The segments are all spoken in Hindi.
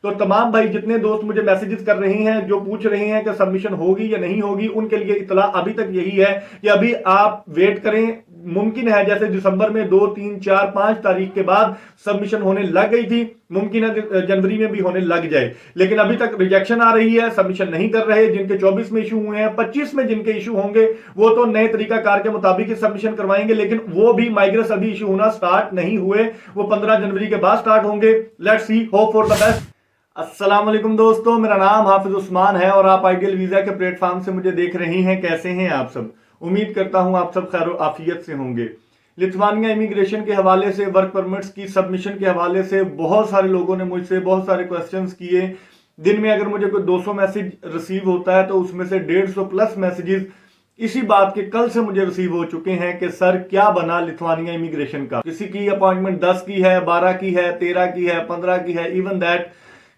तो तमाम भाई जितने दोस्त मुझे मैसेजेस कर रहे हैं, जो पूछ रहे हैं कि सबमिशन होगी या नहीं होगी, उनके लिए इतला अभी तक यही है कि अभी आप वेट करें। मुमकिन है जैसे दिसंबर में 2, 3, 4, 5 तारीख के बाद सबमिशन होने लग गई थी, मुमकिन है जनवरी में भी होने लग जाए, लेकिन अभी तक रिजेक्शन आ रही है, सबमिशन नहीं कर रहे। जिनके 24 में इशू हुए हैं, 25 में जिनके इशू होंगे वो तो नए तरीकाकार के मुताबिक सबमिशन करवाएंगे, लेकिन वो भी माइग्रेस अभी इशू होना स्टार्ट नहीं हुए, वो 15 जनवरी के बाद स्टार्ट होंगे। Let's see, hope for the best. अस्सलाम वालेकुम दोस्तों, मेरा नाम हाफिज उस्मान है और आप आइडियल वीजा के प्लेटफॉर्म से मुझे देख रहे हैं। कैसे हैं आप सब? उम्मीद करता हूं आप सब खैर आफियत से होंगे। लिथुआनिया इमिग्रेशन के हवाले से, वर्क परमिट्स की सबमिशन के हवाले से बहुत सारे लोगों ने मुझसे बहुत सारे क्वेश्चंस किए। दिन में अगर मुझे कोई 200 मैसेज रिसीव होता है तो उसमें से 150 प्लस मैसेजेस इसी बात के कल से मुझे रिसीव हो चुके हैं कि सर क्या बना लिथुआनिया इमिग्रेशन का। किसी की अपॉइंटमेंट 10 की है, 12 की है, 13 की है, 15 की है, इवन दैट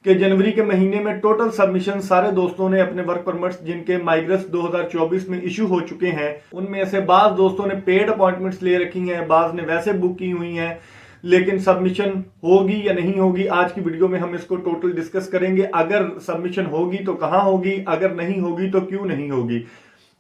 कि जनवरी के महीने में टोटल सबमिशन सारे दोस्तों ने अपने वर्क परमिट्स जिनके माइग्रेस 2024 में इशू हो चुके हैं, उनमें से बाज दोस्तों ने पेड अपॉइंटमेंट्स ले रखी हैं, बाज ने वैसे बुक की हुई हैं, लेकिन सबमिशन होगी या नहीं होगी आज की वीडियो में हम इसको टोटल डिस्कस करेंगे। अगर सबमिशन होगी तो कहां होगी, अगर नहीं होगी तो क्यों नहीं होगी।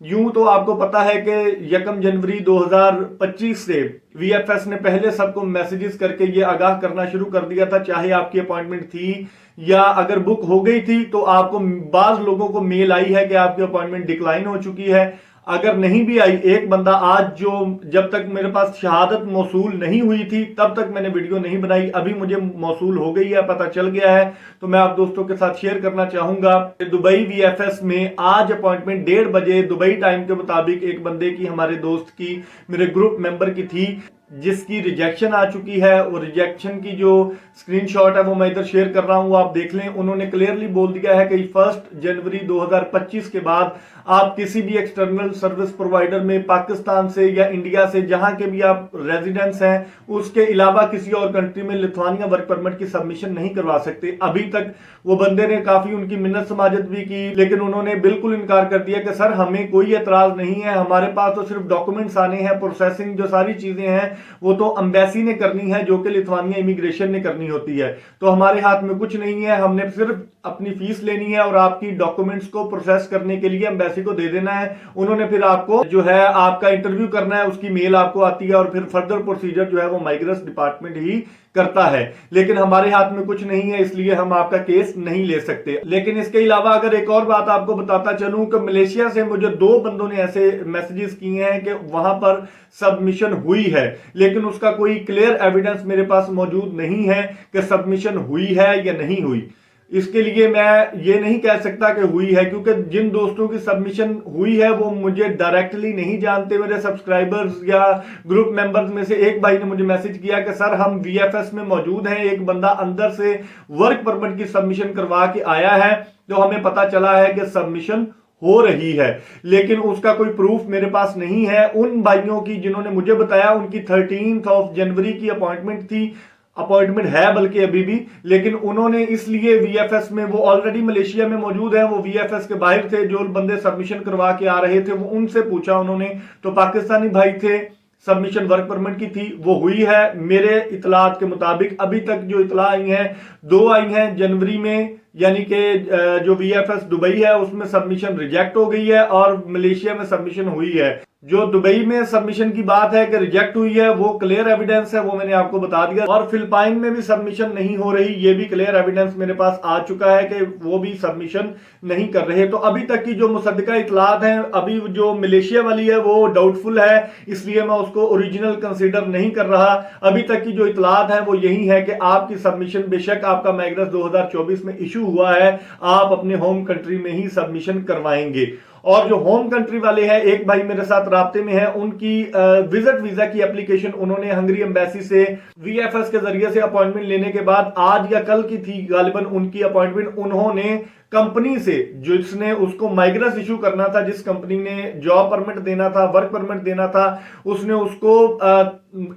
यूं तो आपको पता है कि 1 जनवरी 2025 से वीएफएस ने पहले सबको मैसेजेस करके ये आगाह करना शुरू कर दिया था, चाहे आपकी अपॉइंटमेंट थी या अगर बुक हो गई थी तो आपको बाज लोगों को मेल आई है कि आपकी अपॉइंटमेंट डिक्लाइन हो चुकी है। अगर नहीं भी आई, एक बंदा आज जो जब तक मेरे पास शहादत मौसूल नहीं हुई थी तब तक मैंने वीडियो नहीं बनाई, अभी मुझे मौसूल हो गई है, पता चल गया है, तो मैं आप दोस्तों के साथ शेयर करना चाहूंगा। दुबई वीएफएस में आज अपॉइंटमेंट 1:30 बजे दुबई टाइम के मुताबिक एक बंदे की, हमारे दोस्त की, मेरे ग्रुप मेंबर की थी, जिसकी रिजेक्शन आ चुकी है। वो रिजेक्शन की जो स्क्रीनशॉट है वो मैं इधर शेयर कर रहा हूं, आप देख लें। उन्होंने क्लियरली बोल दिया है कि 1 जनवरी 2025 के बाद आप किसी भी एक्सटर्नल सर्विस प्रोवाइडर में पाकिस्तान से या इंडिया से जहां के भी आप रेजिडेंट्स हैं उसके अलावा किसी और कंट्री में लिथुआनिया वर्क परमिट की सबमिशन नहीं करवा सकते। अभी तक वो बंदे ने काफी उनकी मिन्नत समाजत भी की, लेकिन उन्होंने बिल्कुल इनकार कर दिया कि सर हमें कोई एतराज नहीं है, हमारे पास तो सिर्फ डॉक्यूमेंट्स आने हैं, प्रोसेसिंग जो सारी चीजें हैं वो तो एम्बेसी ने करनी है, जो कि लिथुआनिया इमिग्रेशन ने करनी होती है, तो हमारे हाथ में कुछ नहीं है, हमने सिर्फ अपनी फीस लेनी है और आपकी डॉक्यूमेंट्स को प्रोसेस करने के लिए एम्बेसी को दे देना है। उन्होंने फिर आपको जो है आपका इंटरव्यू करना है, उसकी मेल आपको आती है और फिर फर्दर प्रोसीजर जो है वो माइग्रेस डिपार्टमेंट ही करता है, लेकिन हमारे हाथ में कुछ नहीं है, इसलिए हम आपका केस नहीं ले सकते। लेकिन इसके अलावा अगर एक और बात आपको बताता चलूं कि मलेशिया से मुझे 2 बंदों ने ऐसे मैसेजेस किए हैं कि वहां पर सबमिशन हुई है, लेकिन उसका कोई क्लियर एविडेंस मेरे पास मौजूद नहीं है कि सबमिशन हुई है या नहीं हुई। इसके लिए मैं ये नहीं कह सकता कि हुई है, क्योंकि जिन दोस्तों की सबमिशन हुई है वो मुझे डायरेक्टली नहीं जानते। मेरे सब्सक्राइबर्स या ग्रुप मेंबर्स में से एक भाई ने मुझे मैसेज किया कि सर हम वीएफएस में मौजूद हैं, एक बंदा अंदर से वर्क परमिट की सबमिशन करवा के आया है, तो हमें पता चला है कि सबमिशन हो रही है, लेकिन उसका कोई प्रूफ मेरे पास नहीं है। उन भाइयों की जिन्होंने मुझे बताया उनकी 13 जनवरी की अपॉइंटमेंट थी, अपॉइंटमेंट है बल्कि अभी भी, लेकिन उन्होंने इसलिए वीएफएस में, वो ऑलरेडी मलेशिया में मौजूद है, वो वीएफएस के बाहर थे, जो बंदे सबमिशन करवा के आ रहे थे वो उनसे पूछा उन्होंने, तो पाकिस्तानी भाई थे, सबमिशन वर्क परमिट की थी, वो हुई है। मेरे इतलात के मुताबिक अभी तक जो इतला आई हैं 2 आई हैं जनवरी में, यानी कि जो वीएफएस दुबई है उसमें सबमिशन रिजेक्ट हो गई है और मलेशिया में सबमिशन हुई है। जो दुबई में सबमिशन की बात है कि रिजेक्ट हुई है वो क्लियर एविडेंस है, वो मैंने आपको बता दिया, और फिलिपाइन में भी सबमिशन नहीं हो रही, ये भी क्लियर एविडेंस मेरे पास आ चुका है कि वो भी सबमिशन नहीं कर रहे। तो अभी तक की जो मुसद्दका इतलात हैं, अभी जो मलेशिया वाली है वो डाउटफुल है, इसलिए मैं उसको ओरिजिनल कंसीडर नहीं कर रहा। अभी तक की जो इतलात है वो यही है कि आपकी सबमिशन, बेशक आपका माइग्रेस 2024 में इशू हुआ है, आप अपने होम कंट्री में ही सबमिशन करवाएंगे। और जो होम कंट्री वाले हैं, एक भाई मेरे साथ राब्ते में है, उनकी विजिट वीजा की एप्लीकेशन उन्होंने हंगरी एम्बेसी से वीएफएस के जरिए से अपॉइंटमेंट लेने के बाद, आज या कल की थी गालिबन उनकी अपॉइंटमेंट, उन्होंने कंपनी से जिसने उसको माइग्रेस इशू करना था, जिस कंपनी ने जॉब परमिट देना था, वर्क परमिट देना था, उसने उसको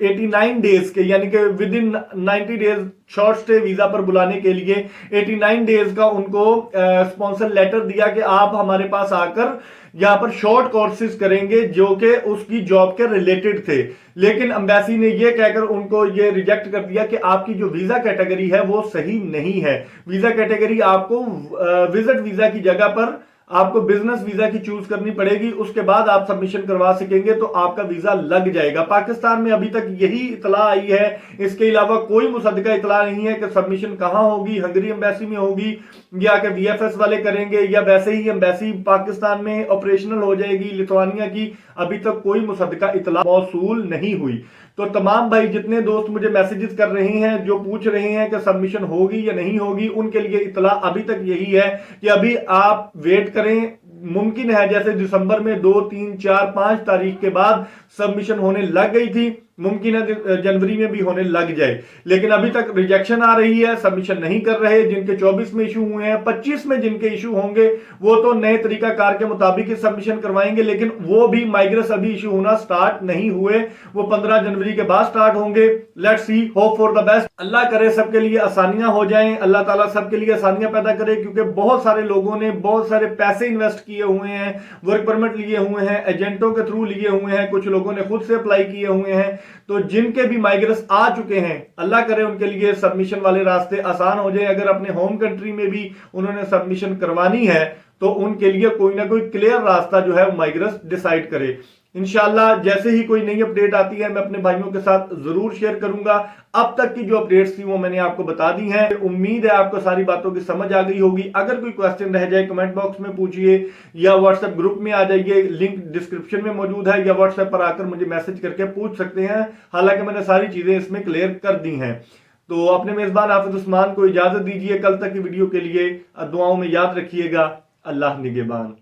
89 डेज के यानी कि with in 90 days short stay visa पर बुलाने के लिए 89 डेज का उनको स्पॉन्सर लेटर दिया कि आप हमारे पास आकर यहां पर शॉर्ट कोर्सेज करेंगे जो कि उसकी जॉब के रिलेटेड थे। लेकिन एम्बेसी ने यह कहकर उनको ये रिजेक्ट कर दिया कि आपकी जो वीजा कैटेगरी है वो सही नहीं है। वीजा कैटेगरी आपको विजिट वीजा की जगह पर आपको बिजनेस वीजा की चूज करनी पड़ेगी, उसके बाद आप सबमिशन करवा सकेंगे तो आपका वीजा लग जाएगा। पाकिस्तान में अभी तक यही इतला आई है, इसके अलावा कोई मुसद्दका इतला नहीं है कि सबमिशन कहां होगी, हंगरी एम्बेसी में होगी या कि वीएफएस वाले करेंगे या वैसे ही एम्बेसी पाकिस्तान में ऑपरेशनल हो जाएगी लिथुआनिया की। अभी तक कोई मुसद्दका इतला मौसूल नहीं हुई। तो तमाम भाई जितने दोस्त मुझे मैसेजेस कर रहे हैं, जो पूछ रहे हैं कि सबमिशन होगी या नहीं होगी, उनके लिए इतला अभी तक यही है कि अभी आप वेट करें। मुमकिन है जैसे दिसंबर में 2, 3, 4, 5 तारीख के बाद सबमिशन होने लग गई थी, मुमकिन है जनवरी में भी होने लग जाए, लेकिन अभी तक रिजेक्शन आ रही है, सबमिशन नहीं कर रहे। जिनके 24 में इशू हुए हैं, 25 में जिनके इशू होंगे वो तो नए तरीका कार के मुताबिक ही सबमिशन करवाएंगे, लेकिन वो भी माइग्रेस अभी इशू होना स्टार्ट नहीं हुए, वो 15 जनवरी के बाद स्टार्ट होंगे। Let's see, hope for the best. अल्लाह करे सबके लिए आसानियां हो जाएं, अल्लाह ताला सबके लिए आसानियां पैदा करे, क्योंकि बहुत सारे लोगों ने बहुत सारे पैसे इन्वेस्ट किए हुए हैं, वर्क परमिट लिए हुए हैं, एजेंटों के थ्रू लिए हुए हैं, कुछ लोगों ने खुद से अप्लाई किए हुए हैं। तो जिनके भी माइग्रेस आ चुके हैं, अल्लाह करे उनके लिए सबमिशन वाले रास्ते आसान हो जाए। अगर अपने होम कंट्री में भी उन्होंने सबमिशन करवानी है तो उनके लिए कोई ना कोई क्लियर रास्ता जो है माइग्रेस डिसाइड करे। इंशाल्लाह जैसे ही कोई नई अपडेट आती है मैं अपने भाइयों के साथ जरूर शेयर करूंगा। अब तक की जो अपडेट्स थी वो मैंने आपको बता दी हैं। उम्मीद है आपको सारी बातों की समझ आ गई होगी। अगर कोई क्वेश्चन रह जाए कमेंट बॉक्स में पूछिए या व्हाट्सएप ग्रुप में आ जाइए, लिंक डिस्क्रिप्शन में मौजूद है, या व्हाट्सएप पर आकर मुझे मैसेज करके पूछ सकते हैं। हालांकि मैंने सारी चीजें इसमें क्लियर कर दी हैं। तो अपने मेजबान हाफिज उस्मान को इजाजत दीजिए। कल तक की वीडियो के लिए दुआओं में याद रखिएगा। अल्लाह निगहबान।